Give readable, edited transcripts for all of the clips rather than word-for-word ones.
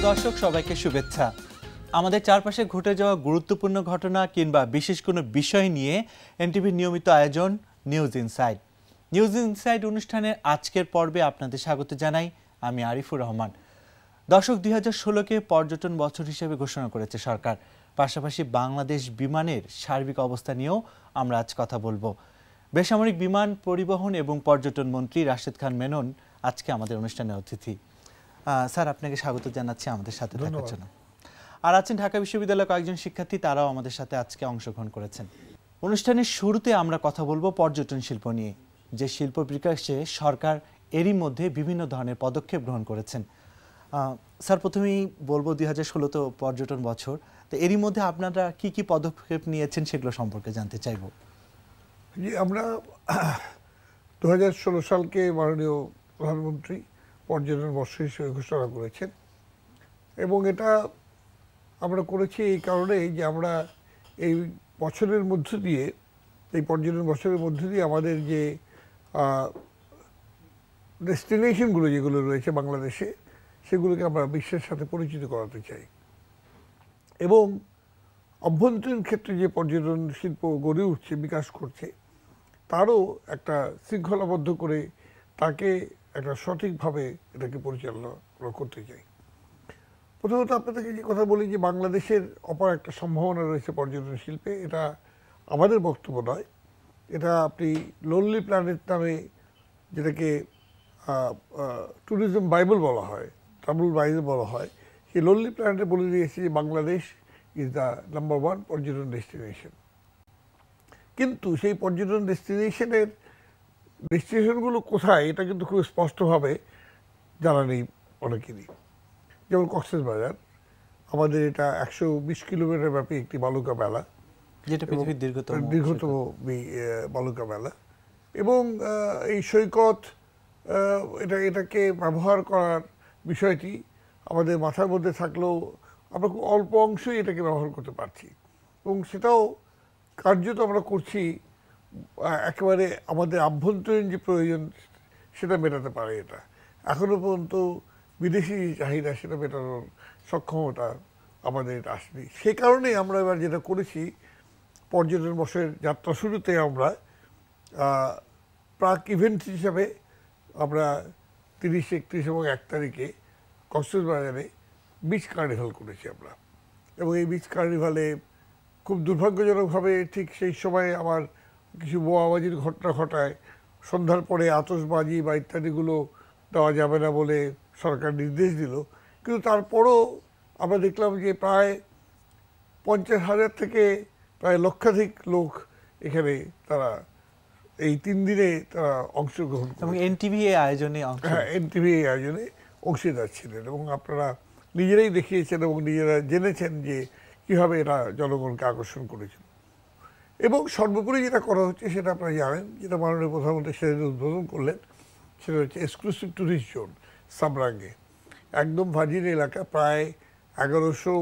দর্শক সবাইকে শুভেচ্ছা। আমাদের চারপাশে ঘটে যাওয়া গুরুত্বপূর্ণ ঘটনা কিংবা বিশেষ কোনো বিষয় নিয়ে এনটিভির নিয়মিত আয়োজন নিউজ ইনসাইড। নিউজ ইনসাইড অনুষ্ঠানের আজকের পর্বে আপনাদের স্বাগত জানাই আমি আরিফুর রহমান। দর্শক 2016কে পর্যটন বছর হিসেবে ঘোষণা করেছে সরকার। পাশাপাশি বাংলাদেশ বিমানের সার্বিক অবস্থা নিয়েও আমরা আজ কথা বলবো। বেসামরিক বিমান পরিবহন এবং পর্যটন মন্ত্রী রাশেদ খান মেনন আজকে আমাদের অনুষ্ঠানের অতিথি। স্যার, আপনাকে স্বাগত জানাচ্ছি আমাদের সাথে থাকার জন্য। আর আছেন ঢাকা বিশ্ববিদ্যালয়ের কয়েকজন শিক্ষার্থী, তারাও আমাদের সাথে আজকে অংশগ্রহণ করেছেন। অনুষ্ঠানের শুরুতে আমরা কথা বলবো পর্যটন শিল্প নিয়ে, যে শিল্প বিকাশে সরকার এরই মধ্যে বিভিন্ন ধরনের পদক্ষেপ গ্রহণ করেছেন। স্যার, প্রথমেই বলবো 2016 তো পর্যটন বছর, তো এরই মধ্যে আপনারা কি কি পদক্ষেপ নিয়েছেন সেগুলো সম্পর্কে জানতে চাইব। জি, আমরা 2016 সালকে মাননীয় প্রধানমন্ত্রী পর্যটন বর্ষ হিসেবে ঘোষণা করেছেন এবং এটা আমরা করেছি এই কারণেই যে আমরা এই বছরের মধ্য দিয়ে, এই পর্যটন বছরের মধ্য দিয়ে আমাদের যে ডেস্টিনেশনগুলো যেগুলো রয়েছে বাংলাদেশে, সেগুলোকে আমরা বিশ্বের সাথে পরিচিত করাতে চাই এবং অভ্যন্তরীণ ক্ষেত্রে যে পর্যটন শিল্প গড়ে উঠছে, বিকাশ করছে, তারও একটা শৃঙ্খলাবদ্ধ করে তাকে একটা সঠিকভাবে এটাকে পরিচালনা করতে চাই। প্রথমত আপনাদেরকে যে কথা বলি যে বাংলাদেশের অপার একটা সম্ভাবনা রয়েছে পর্যটন শিল্পে, এটা আমাদের বক্তব্য নয়, এটা আপনি লোনলি প্ল্যানেট নামে যেটাকে ট্যুরিজম বাইবেল বলা হয়, ট্রাভেল বাইবেল বলা হয়, সেই লোনলি প্ল্যানেটে বলে দিয়েছে যে বাংলাদেশ ইজ দ্য নাম্বার 1 পর্যটন ডেস্টিনেশন। কিন্তু সেই পর্যটন ডেস্টিনেশনগুলো কোথায় এটা কিন্তু খুব স্পষ্টভাবে জানা নেই অনেকেরই। যেমন কক্সবাজার, আমাদের এটা 120 কিলোমিটার ব্যাপী একটি বালুকা মেলা, যেটা পৃথিবীর দীর্ঘতম বালুকা মেলা, এবং এই সৈকত এটাকে ব্যবহার করার বিষয়টি আমাদের মাথার মধ্যে থাকলেও আমরা খুব অল্প অংশই এটাকে ব্যবহার করতে পারছি এবং সেটাও কার্যত আমরা করছি একেবারে আমাদের আভ্যন্তরীণ যে প্রয়োজন সেটা মেটাতে পারে। এটা এখনও পর্যন্ত বিদেশি চাহিদা সেটা মেটানোর সক্ষমতা আমাদের এটা আসেনি। সে কারণেই আমরা এবার যেটা করেছি, পর্যটন বর্ষের যাত্রা শুরুতে আমরা প্রাক ইভেন্ট হিসাবে আমরা 30, 31 এবং 1 তারিখে কক্সবাজারে বিচ কার্নিভাল করেছি আমরা। এবং এই বিচ কার্নিভালে খুব দুর্ভাগ্যজনকভাবে ঠিক সেই সময় আমার কিছু বোমাবাজির ঘটনা ঘটায়। সন্ধ্যার পরে আতশবাজি বা ইত্যাদিগুলো দেওয়া যাবে না বলে সরকার নির্দেশ দিল, কিন্তু তারপরও আমরা দেখলাম যে প্রায় 50,000 থেকে প্রায় লক্ষাধিক লোক এখানে তারা এই 3 দিনে তারা অংশগ্রহণ করে এনটিভি আয়োজনে অংশীদার ছিলেন এবং আপনারা নিজেরাই দেখিয়েছেন এবং নিজেরা জেনেছেন যে কীভাবে এরা জনগণকে আকর্ষণ করেছিল। এবং সর্বোপরি যেটা করা হচ্ছে সেটা আপনারা জানেন, যেটা মাননীয় প্রধানমন্ত্রী সেদিন উদ্বোধন করলেন, সেটা হচ্ছে এক্সক্লুসিভ ট্যুরিস্ট জোন সামরাঙ্গে। একদম ভার্জিন এলাকা, প্রায় 1100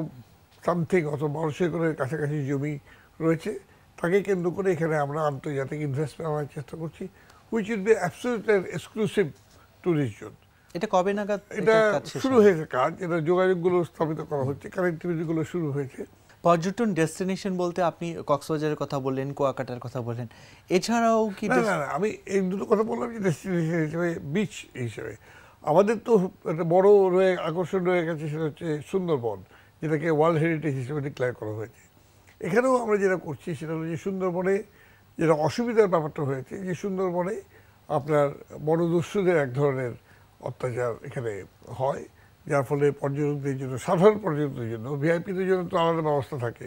সামথিং অথবা 1200 একরের কাছাকাছি জমি রয়েছে। তাকে কেন্দ্র করে এখানে আমরা আন্তর্জাতিক ইনভেস্টমেন্ট আনার চেষ্টা করছি, which will be absolutely exclusive tourist zone. এটা কবে নাগাদ এটা শুরু হয়েছে কাজ, এটা যোগাযোগগুলো স্থাপিত করা হচ্ছে, কানেক্টিভিটিগুলো শুরু হয়েছে। পর্যটন ডেস্টিনেশন বলতে আপনি কক্সবাজারের কথা বললেন, কুয়াকাটার কথা বললেন, এছাড়াও কি? না, আমি এই দুটো কথা বললাম যে ডেস্টিনেশন হিসেবে, বিচ হিসেবে আমাদের তো একটা বড় আকর্ষণ রয়ে গেছে, সেটা হচ্ছে সুন্দরবন, যেটাকে ওয়ার্ল্ড হেরিটেজ হিসেবে ডিক্লেয়ার করা হয়েছে। এখানেও আমরা যেটা করছি সেটা হলো যে সুন্দরবনে যেটা অসুবিধার ব্যাপারটা হয়েছে, যে সুন্দরবনে আপনার বনদস্যুদের এক ধরনের অত্যাচার এখানে হয়, যার ফলে পর্যটকদের জন্য, সাধারণ পর্যটকদের জন্য, ভিআইপিদের জন্য তো আলাদা ব্যবস্থা থাকে,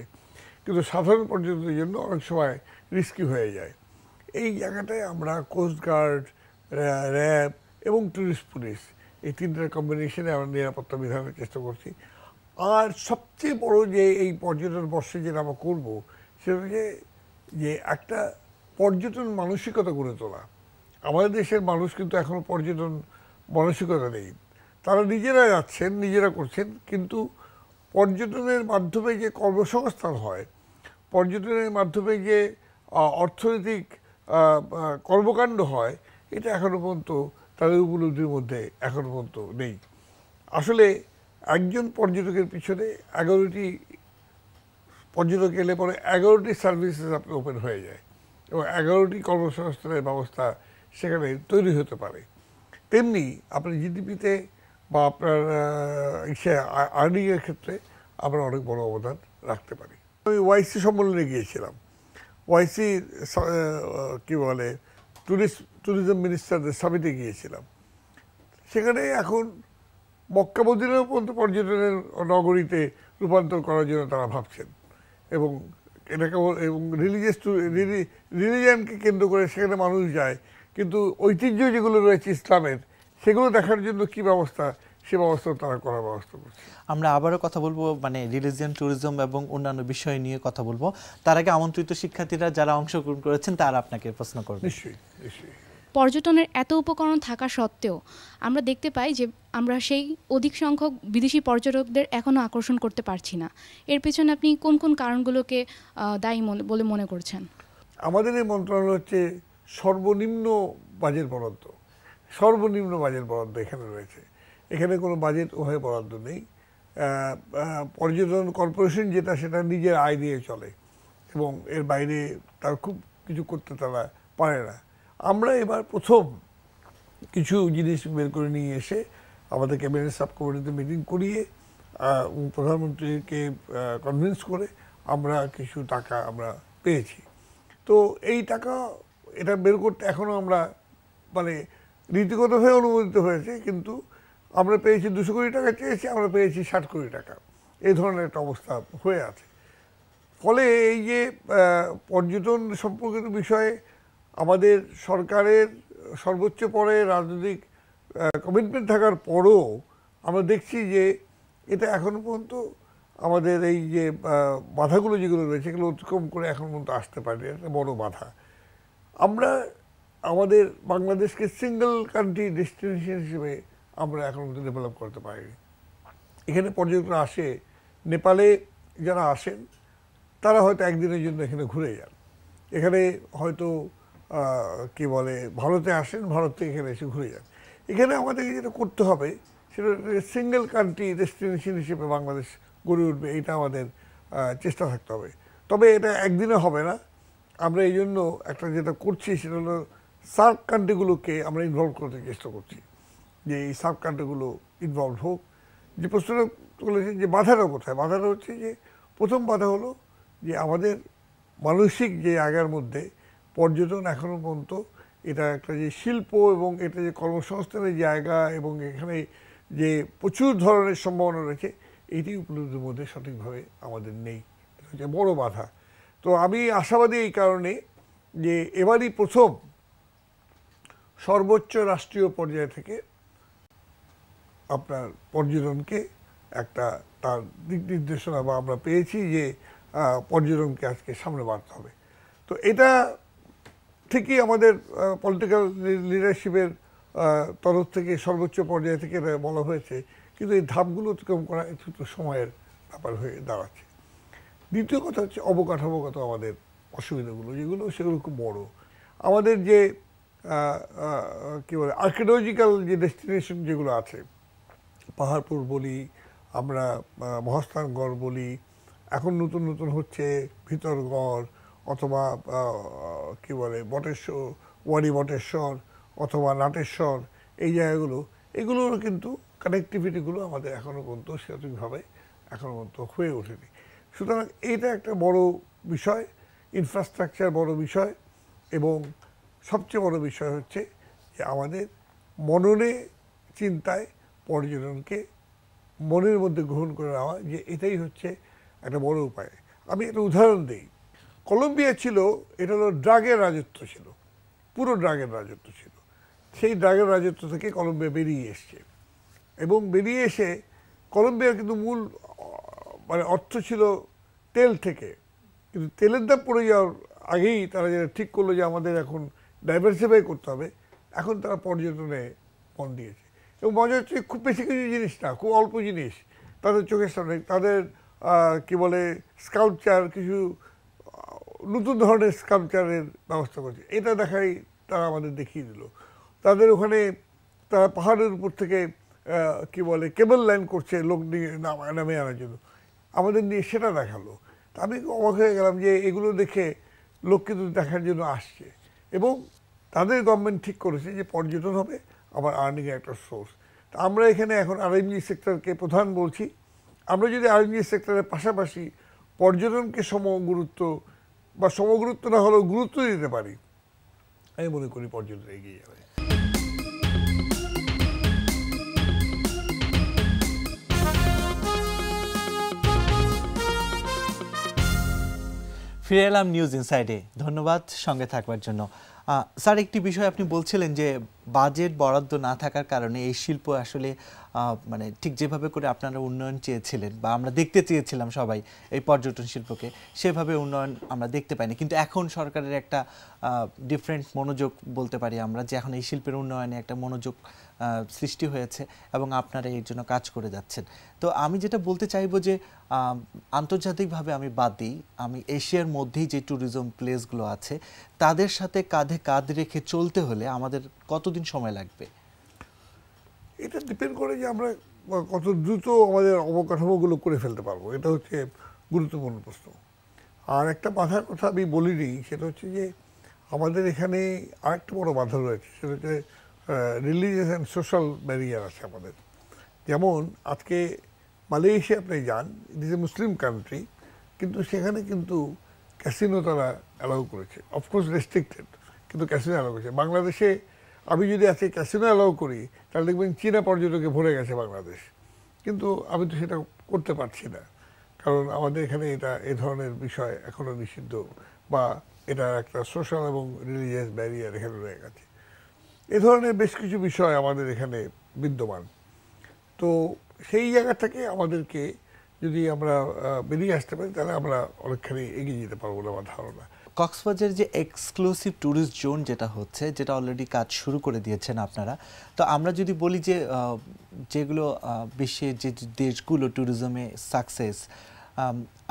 কিন্তু সাধারণ পর্যটকদের জন্য অনেক সময় রিস্কি হয়ে যায়। এই জায়গাটায় আমরা কোস্টগার্ড, র্যাব এবং ট্যুরিস্ট পুলিশ, এই 3টার কম্বিনেশনে আমরা নিরাপত্তা বিধানের চেষ্টা করছি। আর সবচেয়ে বড় যে এই পর্যটন বর্ষে যেটা আমরা করবো, সেটা হচ্ছে যে একটা পর্যটন মানসিকতা গড়ে তোলা। আমাদের দেশের মানুষ কিন্তু এখনও পর্যটন মানসিকতা নেই, তারা নিজেরা যাচ্ছেন, নিজেরা করছেন, কিন্তু পর্যটনের মাধ্যমে যে কর্মসংস্থান হয়, পর্যটনের মাধ্যমে যে অর্থনৈতিক কর্মকাণ্ড হয়, এটা এখনও পর্যন্ত তাদের উপলব্ধির মধ্যে এখনও পর্যন্ত নেই। আসলে একজন পর্যটকের পিছনে 11টি পর্যটক এলে পরে 11টি সার্ভিসেস আপনার ওপেন হয়ে যায় এবং 11টি কর্মসংস্থানের ব্যবস্থা সেখানে তৈরি হতে পারে। তেমনি আপনার জিডিপিতে বা আপনার আর্নিংয়ের ক্ষেত্রে আমরা অনেক বড় অবদান রাখতে পারি। আমি ওয়াইসি সম্মেলনে গিয়েছিলাম। ওয়াইসি কি বলে ট্যুরিজম মিনিস্টারদের সামিটে গিয়েছিলাম। সেখানে এখন মক্কা মদিনাও পর্যন্ত পর্যটনের নগরীতে রূপান্তর করার জন্য তারা ভাবছেন এবং এটাকে এবং রিলিজিয়ানকে কেন্দ্র করে সেখানে মানুষ যায়, কিন্তু ঐতিহ্য যেগুলো রয়েছে ইসলামের সেগুলো দেখার জন্য কি ব্যবস্থা, সে ব্যবস্থা তারা করার ব্যবস্থা করছে। আমরা আবারও কথা বলবো মানে রিলিজিয়ান, ট্যুরিজম এবং অন্যান্য বিষয় নিয়ে কথা বলবো। তার আগে আমন্ত্রিত শিক্ষার্থীরা যারা অংশগ্রহণ করেছেন তারা আপনাকে প্রশ্ন করবে। নিশ্চয়ই নিশ্চয়ই। পর্যটনের এত উপকরণ থাকা সত্ত্বেও আমরা দেখতে পাই যে আমরা সেই অধিক সংখ্যক বিদেশি পর্যটকদের এখনও আকর্ষণ করতে পারছি না। এর পেছনে আপনি কোন কোন কারণগুলোকে দায়ী বলে মনে করছেন? আমাদের এই মন্ত্রণালয় হচ্ছে সর্বনিম্ন বাজেট বরাদ্দ, সর্বনিম্ন বাজেট বরাদ্দ এখানে রয়েছে। এখানে কোনো বাজেট ওভাবে বরাদ্দ নেই। পর্যটন কর্পোরেশন যেটা সেটা নিজের আয় দিয়ে চলে এবং এর বাইরে তার খুব কিছু করতে তারা পারে না। আমরা এবার প্রথম কিছু জিনিস বের করে নিয়ে এসে আমাদের ক্যাবিনেট সাব কমিটিতে মিটিং করিয়ে প্রধানমন্ত্রীকে কনভিন্স করে আমরা কিছু টাকা আমরা পেয়েছি। তো এই টাকা এটা বের করতে এখনও আমরা মানে নীতিগতভাবে অনুমোদিত হয়েছে, কিন্তু আমরা পেয়েছি 200 কোটি টাকা চেয়েছি, আমরা পেয়েছি 60 কোটি টাকা, এই ধরনের একটা অবস্থা হয়ে আছে। ফলে এই যে পর্যটন সম্পর্কিত বিষয়ে আমাদের সরকারের সর্বোচ্চ পরে রাজনৈতিক কমিটমেন্ট থাকার পরও আমরা দেখছি যে এটা এখনো পর্যন্ত আমাদের এই যে বাধাগুলো যেগুলো রয়েছে এগুলো অতিক্রম করে এখন পর্যন্ত আসতে পারে, একটা বড় বাধা। আমরা আমাদের বাংলাদেশকে সিঙ্গেল কান্ট্রি ডেস্টিনেশন হিসেবে আমরা এখন পর্যন্ত ডেভেলপ করতে পারিনি। এখানে পর্যটকরা আসে, নেপালে যারা আসেন তারা হয়তো একদিনের জন্য এখানে ঘুরে যান, এখানে হয়তো কি বলে ভারতে আসেন, ভারত থেকে এখানে এসে ঘুরে যান। এখানে আমাদেরকে যেটা করতে হবে সেটা সিঙ্গেল কান্ট্রি ডেস্টিনেশন হিসেবে বাংলাদেশ গড়ে উঠবে, এটা আমাদের চেষ্টা থাকতে হবে। তবে এটা একদিনে হবে না। আমরা এই জন্য একটা যেটা করছি সেটা হলো সার্ক কান্ট্রিগুলোকে আমরা ইনভলভ করতে চেষ্টা করছি, যে এই সার্ক কান্ট্রিগুলো ইনভলভ হোক। যে প্রশ্নটা তুলেছেন যে বাধাটা কোথায়, বাধাটা হচ্ছে যে প্রথম বাধা হলো যে আমাদের মানসিক যে জায়গার মধ্যে পর্যটন এখনও পর্যন্ত এটা একটা যে শিল্প এবং এটা যে কর্মসংস্থানের জায়গা এবং এখানে যে প্রচুর ধরনের সম্ভাবনা রয়েছে এইটি উপলব্ধির মধ্যে সঠিকভাবে আমাদের নেই, এটা হচ্ছে বড় বাধা। তো আমি আশাবাদী এই কারণে যে এবারই প্রথম সর্বোচ্চ রাষ্ট্রীয় পর্যায় থেকে আপনার পর্যটনকে একটা তার দিক নির্দেশনা বা আমরা পেয়েছি যে পর্যটনকে আজকে সামনে বাড়তে হবে। তো এটা ঠিকই আমাদের পলিটিক্যাল লিডারশিপের তরফ থেকে সর্বোচ্চ পর্যায় থেকে এটা বলা হয়েছে, কিন্তু এই ধাপগুলো অতিক্রম করা একটু সময়ের ব্যাপার হয়ে দাঁড়াচ্ছে। দ্বিতীয় কথা হচ্ছে অবকাঠামোগত আমাদের অসুবিধাগুলো যেগুলো সেগুলো খুব বড়। আমাদের যে কী বলে আর্কিওলজিক্যাল যে ডেস্টিনেশন যেগুলো আছে, পাহাড়পুর বলি আমরা, মহাস্থানগড় বলি, এখন নতুন নতুন হচ্ছে ভিতরগড় অথবা কি বলে বটেশ্বর, ওয়ারি বটেশ্বর অথবা নাটেশ্বর, এই জায়গাগুলো এগুলোর কিন্তু কানেক্টিভিটিগুলো আমাদের এখনও পর্যন্ত সঠিকভাবে এখনও পর্যন্ত হয়ে ওঠেনি। সুতরাং এইটা একটা বড় বিষয়, ইনফ্রাস্ট্রাকচার বড় বিষয়, এবং সবচেয়ে বড় বিষয় হচ্ছে যে আমাদের মননে চিন্তায় পর্যটনকে মনের মধ্যে গ্রহণ করে নেওয়া, যে এটাই হচ্ছে একটা বড় উপায়। আমি একটা উদাহরণ দিই। কলম্বিয়া ছিল, এটা হলো ড্রাগের রাজত্ব ছিল, পুরো ড্রাগের রাজত্ব ছিল। সেই ড্রাগের রাজত্ব থেকে কলম্বিয়া বেরিয়ে এসছে এবং বেরিয়ে এসে কলম্বিয়ার কিন্তু মূল মানে অর্থ ছিল তেল থেকে, কিন্তু তেলের দাম পড়ে যাওয়ার আগেই তারা যেটা ঠিক করলো যে আমাদের এখন ডাইভার্সিফাই করতে হবে, এখন তারা পর্যটনে মন দিয়েছে। এবং মজা হচ্ছে খুব বেশি কিছু জিনিস না, খুব অল্প জিনিস তাদের চোখের সামনে, তাদের কি বলে স্কাল্পচার, কিছু নতুন ধরনের স্কাল্পচারের ব্যবস্থা করছে, এটা দেখাই তারা আমাদের দেখিয়ে দিল। তাদের ওখানে তারা পাহাড়ের উপর থেকে কি বলে কেবল লাইন করছে লোক নিয়ে নামে আনার জন্য, আমাদের নিয়ে সেটা দেখালো। তা আমি অবাক হয়ে গেলাম যে এগুলো দেখে লোক কিন্তু দেখার জন্য আসছে, এবং তাদের গভর্নমেন্ট ঠিক করেছে যে পর্যটন হবে আবার আর্নিংয়ের একটা সোর্স। তা আমরা এখানে এখন আরএমজি সেক্টরকে প্রধান বলছি। আমরা যদি আরএমজি সেক্টরের পাশাপাশি পর্যটনকে সমগুরুত্ব বা সমগুরুত্ব না হলেও গুরুত্ব দিতে পারি, আমি মনে করি পর্যটন এগিয়ে যাবে। ফিরে এলাম নিউজ ইনসাইডে, ধন্যবাদ সঙ্গে থাকবার জন্য। স্যার, একটি বিষয় আপনি বলছিলেন যে বাজেট বরাদ্দ না থাকার কারণে এই শিল্প আসলে মানে ঠিক যেভাবে করে আপনারা উন্নয়ন চেয়েছিলেন বা আমরা দেখতে চেয়েছিলাম সবাই এই পর্যটন শিল্পকে, সেভাবে উন্নয়ন আমরা দেখতে পাইনি। কিন্তু এখন সরকারের একটা ডিফারেন্ট মনোযোগ বলতে পারি আমরা, যে এখন এই শিল্পের উন্নয়নে একটা মনোযোগ সৃষ্টি হয়েছে এবং আপনারা এর জন্য কাজ করে যাচ্ছেন। তো আমি যেটা বলতে চাইবো যে আন্তর্জাতিকভাবে আমি বাদ দিই, আমি এশিয়ার মধ্যেই যে ট্যুরিজম প্লেসগুলো আছে তাদের সাথে কাঁধে কাঁধ রেখে চলতে হলে আমাদের কতদিন সময় লাগবে? এটা ডিপেন্ড করে যে আমরা কত দ্রুত আমাদের অবকাঠামোগুলো করে ফেলতে পারবো, এটা হচ্ছে গুরুত্বপূর্ণ প্রশ্ন। আর একটা বাধার কথা আমি বলিনি, সেটা হচ্ছে যে আমাদের এখানে আরেকটা বড় বাধা রয়েছে, সেটা হচ্ছে রিলিজিয়াস অ্যান্ড সোশ্যাল ব্যারিয়ার আছে আমাদের। যেমন আজকে মালয়েশিয়া আপনি যান, it is a Muslim country, কিন্তু সেখানে কিন্তু ক্যাসিনো তারা অ্যালাউ করেছে, অফকোর্স রেস্ট্রিক্টেড, কিন্তু ক্যাসিনো অ্যালাউ করেছে। বাংলাদেশে আমি যদি আজকে ক্যাসিনো অ্যালাউ করি তাহলে দেখবেন চীনা পর্যটকে ভরে গেছে বাংলাদেশ, কিন্তু আমি তো সেটা করতে পারছি না, কারণ আমাদের এখানে এটা এ ধরনের বিষয় এখনও নিষিদ্ধ, বা এটা একটা সোশ্যাল এবং রিলিজিয়াস ব্যারিয়ার এখানে রয়ে গেছে। এ ধরনের বেশ কিছু বিষয় আমাদের এখানে বিদ্যমান। তো সেই জায়গা থেকে আমাদেরকে যদি আমরা বেরিয়ে আসতে পারি তাহলে আমরা অনেকখানি এগিয়ে যেতে পারবো বলে আমার ধারণা। কক্সবাজার যে এক্সক্লুসিভ ট্যুরিস্ট জোন যেটা হচ্ছে, যেটা অলরেডি কাজ শুরু করে দিয়েছেন আপনারা, তো আমরা যদি বলি যে যেগুলো বিশ্বের যে দেশগুলো ট্যুরিজমে সাকসেস,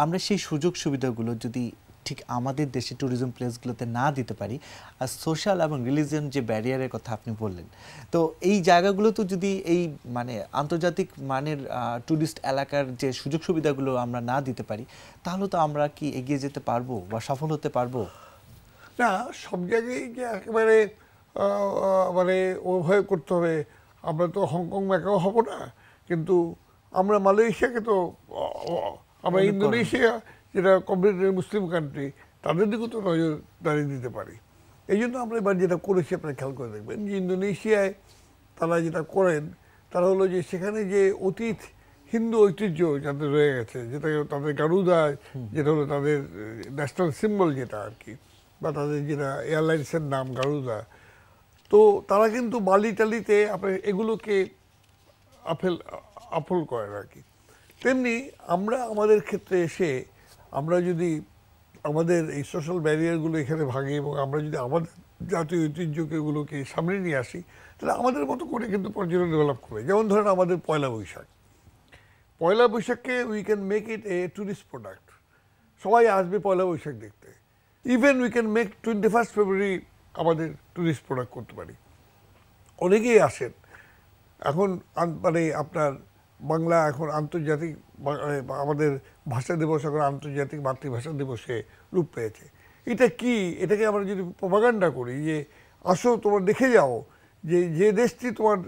আমরা সেই সুযোগ সুবিধাগুলো যদি ঠিক আমাদের দেশে ট্যুরিজম প্লেসগুলোতে না দিতে পারি, আর সোশ্যাল এবং রিলিজিয়ন যে ব্যারিয়ারের কথা আপনি বললেন, তো এই জায়গাগুলো তো যদি এই মানে আন্তর্জাতিক মানের ট্যুরিস্ট এলাকার যে সুযোগ সুবিধাগুলো আমরা না দিতে পারি, তাহলে তো আমরা কি এগিয়ে যেতে পারবো বা সফল হতে পারবো? না, সব জায়গায় যে একেবারে মানে ওভাবে করতে হবে, আমরা তো হংকং ম্যাকাও হব না, কিন্তু আমরা মালয়েশিয়াকে তো আমরা ইন্দোনেশিয়া যেটা কমপ্লিটলি মুসলিম কান্ট্রি, তাদের দিকেও তো নজরদারি দিতে পারি। এই জন্য আমরা এবার যেটা করেছি আপনারা খেয়াল করে দেখবেন যে ইন্দোনেশিয়ায় তারা যেটা করেন তারা হলো যে সেখানে যে অতীত হিন্দু ঐতিহ্য যাদের রয়ে গেছে, যেটা তাদের গারুদা, যেটা হলো তাদের ন্যাশনাল সিম্বল যেটা আর কি, বা তাদের যেটা এয়ারলাইন্সের নাম গারুদা, তো তারা কিন্তু বালি টালিতে আপনার এগুলোকে আফল করেন আর কি। তেমনি আমরা আমাদের ক্ষেত্রে এসে আমরা যদি আমাদের এই সোশ্যাল ব্যারিয়ারগুলো এখানে ভাঙি এবং আমরা যদি আমাদের জাতীয় ঐতিহ্যগুলোকে সামনে নিয়ে আসি, তাহলে আমাদের মতো করে কিন্তু পর্যটন ডেভেলপ করবে। যেমন ধরেন আমাদের পয়লা বৈশাখ, পয়লা বৈশাখকে we can make it a tourist product, সবাই আসবে পয়লা বৈশাখ দেখতে। Even we can make 21 February আমাদের ট্যুরিস্ট প্রোডাক্ট করতে পারি। অনেকেই আসেন এখন, মানে আপনার বাংলা এখন আন্তর্জাতিক, আমাদের ভাষা দিবস এখন আন্তর্জাতিক মাতৃভাষা দিবসে রূপ পেয়েছে। এটা কি, এটাকে আমরা যদি প্রপাগান্ডা করি যে আসো তোমরা দেখে যাও যে যে দেশটি তোমার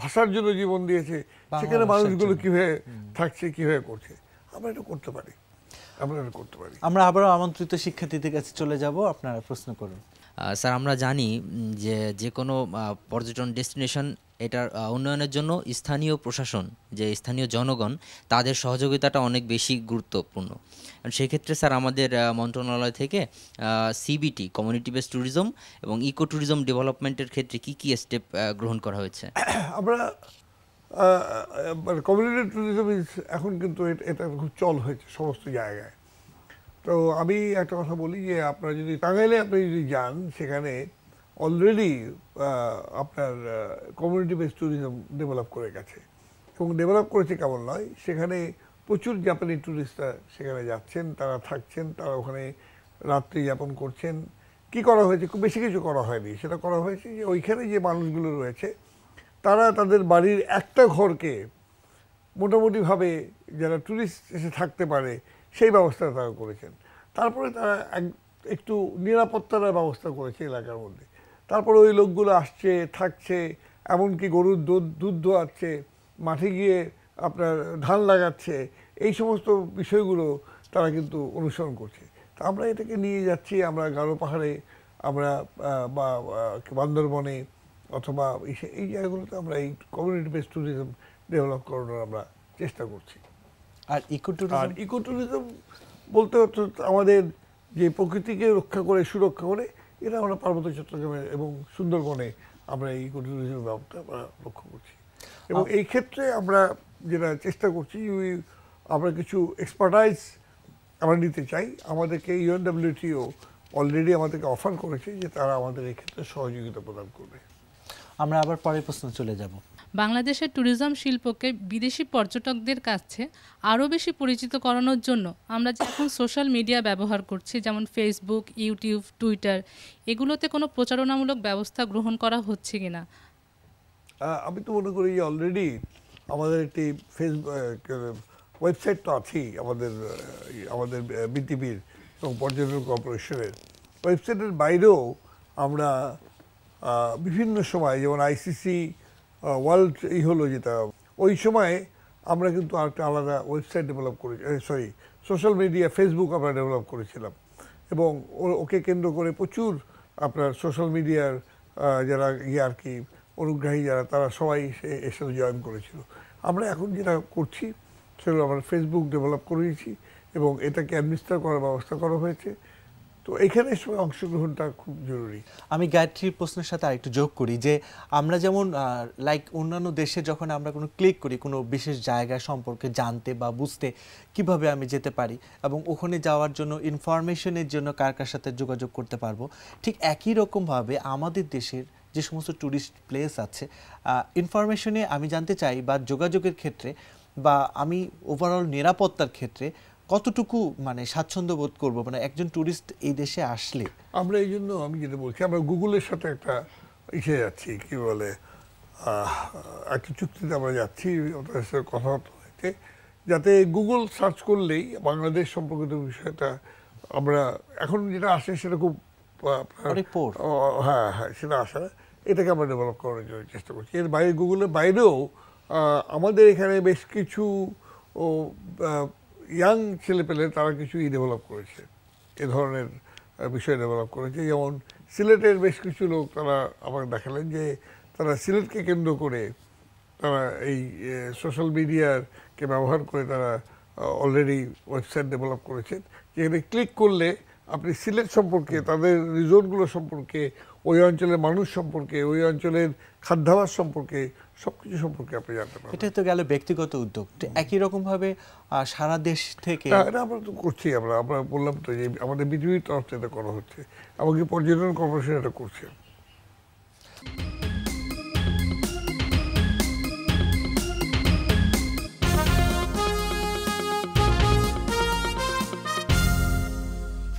ভাষার জন্য জীবন দিয়েছে সেখানে মানুষগুলো কীভাবে থাকছে, কীভাবে করছে, আমরা এটা করতে পারি, আমরা এটা করতে পারি। আমরা আবারও আমন্ত্রিত শিক্ষার্থীদের কাছে চলে যাব, আপনারা প্রশ্ন করুন। স্যার, আমরা জানি যে কোনো পর্যটন ডেস্টিনেশন এটার উন্নয়নের জন্য স্থানীয় প্রশাসন, যে স্থানীয় জনগণ, তাদের সহযোগিতাটা অনেক বেশি গুরুত্বপূর্ণ। সেক্ষেত্রে স্যার আমাদের মন্ত্রণালয় থেকে সিবিটি, কমিউনিটি বেসড ট্যুরিজম এবং ইকো ট্যুরিজম ডেভেলপমেন্টের ক্ষেত্রে কি কি স্টেপ গ্রহণ করা হয়েছে? আমরা কমিউনিটি ট্যুরিজম এখন কিন্তু এটা খুব চল হয়েছে সমস্ত জায়গায়। তো আমি একটা কথা বলি যে আপনারা যদি টাঙ্গাইলে আপনি যদি যান, সেখানে অলরেডি আপনার কমিউনিটি বেসড ট্যুরিজম ডেভেলপ করে গেছে, এবং ডেভেলপ করেছে কেমন নয়, সেখানে প্রচুর জাপানি ট্যুরিস্টরা সেখানে যাচ্ছেন, তারা থাকছেন, তারা ওখানে রাত্রি যাপন করছেন। কি করা হয়েছে, খুব বেশি কিছু করা হয়নি, সেটা করা হয়েছে যে ওইখানে যে মানুষগুলো রয়েছে তারা তাদের বাড়ির একটা ঘরকে মোটামুটিভাবে যারা ট্যুরিস্ট এসে থাকতে পারে সেই ব্যবস্থা তারা করেছেন। তারপরে তারা একটু নিরাপত্তার ব্যবস্থা করেছে এলাকার মধ্যে। তারপরে ওই লোকগুলো আসছে, থাকছে, এমনকি গরুর দুধ দোয়াচ্ছে, মাঠে গিয়ে আপনার ধান লাগাচ্ছে, এই সমস্ত বিষয়গুলো তারা কিন্তু অনুসরণ করছে। তা আমরা এটাকে নিয়ে যাচ্ছি, আমরা গারো পাহাড়ে, আমরা বা বান্দরবনে অথবা এই জায়গাগুলোতে আমরা এই কমিউনিটি বেসড ট্যুরিজম ডেভেলপ করানোর আমরা চেষ্টা করছি। আর ইকো ট্যুরিজম বলতে হচ্ছে আমাদের যে প্রকৃতিকে রক্ষা করে, সুরক্ষা করে, এটা আমরা পার্বত্য চট্টগ্রামে এবং সুন্দরবনে আমরা এই ইকো ট্যুরিজমের ব্যাপারটা আমরা লক্ষ্য করছি। এবং এই ক্ষেত্রে আমরা যেটা চেষ্টা করছি, আমরা কিছু এক্সপার্টাইজ আমরা নিতে চাই। আমাদেরকে UNWTO অলরেডি আমাদেরকে অফার করেছে যে তারা আমাদের এই ক্ষেত্রে সহযোগিতা প্রদান করবে। আমরা আবার পরের প্রশ্ন চলে যাব। বাংলাদেশের ট্যুরিজম শিল্পকে বিদেশি পর্যটকদের কাছে আরও বেশি পরিচিত করানোর জন্য আমরা যে এখন সোশ্যাল মিডিয়া ব্যবহার করছি, যেমন ফেসবুক, ইউটিউব, টুইটার, এগুলোতে কোনো প্রচারণামূলক ব্যবস্থা গ্রহণ করা হচ্ছে কিনা? আমি তো মনে করি যে অলরেডি আমাদের একটি ওয়েবসাইট তো আছেই আমাদের বিটিভির এবং পর্যটন কর্পোরেশনের। ওয়েবসাইটের বাইরেও আমরা বিভিন্ন সময়, যেমন ICC ওয়ার্ল্ড হলো যেটা, ওই সময় আমরা কিন্তু একটা আলাদা ওয়েবসাইট ডেভেলপ করি, সোশ্যাল মিডিয়া ফেসবুক আমরা ডেভেলপ করেছিলাম। এবং ওকে কেন্দ্র করে প্রচুর আপনার সোশ্যাল মিডিয়ার যারা আর কি অনুগ্রাহী যারা, তারা সবাই এর সাথে জয়েন করেছিল। আমরা এখন যেটা করছি সেগুলো আমরা ফেসবুক ডেভেলপ করেছি এবং এটাকে অ্যাডমিনিস্টার করার ব্যবস্থা করা হয়েছে। তো এখানে সবাই অংশগ্রহণটা খুব জরুরি। আমি গায়ত্রীর প্রশ্নের সাথে আরেকটু যোগ করি যে আমরা যেমন লাইক অন্যান্য দেশে যখন আমরা কোনো ক্লিক করি কোনো বিশেষ জায়গা সম্পর্কে জানতে বা বুঝতে, কিভাবে আমি যেতে পারি এবং ওখানে যাওয়ার জন্য ইনফরমেশনের জন্য কার কার সাথে যোগাযোগ করতে পারবো, ঠিক একই রকমভাবে আমাদের দেশের যে সমস্ত ট্যুরিস্ট প্লেস আছে, ইনফরমেশনে আমি জানতে চাই বা যোগাযোগের ক্ষেত্রে বা আমি ওভারঅল নিরাপত্তার ক্ষেত্রে কতটুকু মানে স্বাচ্ছন্দ্য বোধ করবো, মানে একজন ট্যুরিস্ট এই দেশে আসলে? আমরা এই জন্য আমি যেটা বলছি, আমরা গুগলের সাথে একটা যাচ্ছি, কি বলে, একটা চুক্তিতে আমরা যাচ্ছি, ওদের সাথে কথাবার্তা হয়েছে, যাতে গুগল সার্চ করলেই বাংলাদেশ সম্পর্কিত বিষয়টা আমরা এখন যেটা আসে সেটা খুব হ্যাঁ সেটা আসে না, এটাকে আমরা ডেভেলপ করার জন্য চেষ্টা করছি। এর বাইরে গুগলের বাইরেও আমাদের এখানে বেশ কিছু ইয়াং ছেলেপেলে তারা কিছুই ডেভেলপ করেছে, এ ধরনের বিষয় ডেভেলপ করেছে। যেমন সিলেটের বেশ কিছু লোক তারা আমাকে দেখালেন যে তারা সিলেটকে কেন্দ্র করে তারা এই সোশ্যাল মিডিয়াকে ব্যবহার করে তারা অলরেডি ওয়েবসাইট ডেভেলপ করেছেন, যেখানে ক্লিক করলে আপনি সিলেট সম্পর্কে, তাদের রিসোর্টগুলো সম্পর্কে, ওই অঞ্চলের মানুষ সম্পর্কে, ওই অঞ্চলের খাদ্যাভ্যাস সম্পর্কে, সবকিছু সম্পর্কে আপনি জানতে পারবেন। এটা তো গেল ব্যক্তিগত উদ্যোগ, একই রকম ভাবে সারা দেশ থেকে এটা আমরা তো করছি। আমরা বললাম তো যে আমাদের বিজিবির তরফ থেকে এটা করা হচ্ছে, এমনকি পর্যটন কর্পোরেশন এটা করছে।